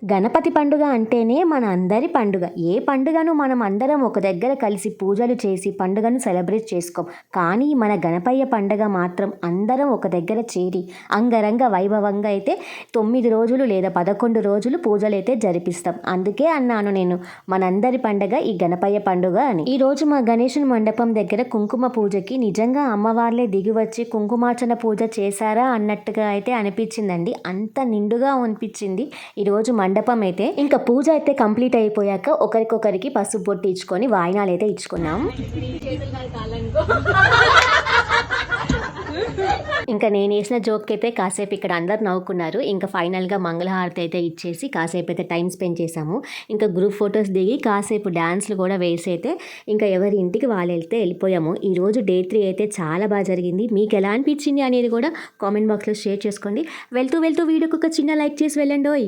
గణపతి పండుగ అంటేనే మన అందరి పండుగ. ఏ పండుగను మనం అందరం ఒక దగ్గర కలిసి పూజలు చేసి పండుగను సెలబ్రేట్ చేసుకోం. కానీ మన గణపయ్య పండుగ మాత్రం అందరం ఒక దగ్గర చేరి అంగరంగ వైభవంగా అయితే 9 రోజులు లేదా 11 రోజులు పూజలైతే జరిపిస్తాం. అందుకే అన్నాను నేను మనందరి పండుగ ఈ గణపయ్య పండుగ అని. ఈరోజు మా గణేశుని మండపం దగ్గర కుంకుమ పూజకి నిజంగా అమ్మవార్లే దిగి వచ్చి కుంకుమార్చన పూజ చేశారా అన్నట్టుగా అయితే అనిపించిందండి. అంత నిండుగా అనిపించింది ఈరోజు మండపం అయితే. ఇంకా పూజ అయితే కంప్లీట్ అయిపోయాక ఒకరికొకరికి పసుపు బొట్టు ఇచ్చుకొని వాయినాలు అయితే ఇచ్చుకున్నాం. ఇంకా నేను వేసిన జోక్ అయితే కాసేపు ఇక్కడ అందరు నవ్వుకున్నారు. ఇంకా ఫైనల్గా మంగళహారతి అయితే ఇచ్చేసి కాసేపు అయితే టైం స్పెండ్ చేసాము. ఇంకా గ్రూప్ ఫొటోస్ దిగి కాసేపు డ్యాన్స్లు కూడా వేసి అయితే ఇంకా ఎవరి ఇంటికి వాళ్ళు వెళ్తే వెళ్ళిపోయాము. ఈరోజు డే 3 అయితే చాలా బాగా జరిగింది. మీకు ఎలా అనిపించింది అనేది కూడా కామెంట్ బాక్స్లో షేర్ చేసుకోండి. వెళ్తూ వీడియోకి ఒక చిన్న లైక్ చేసి వెళ్ళండి.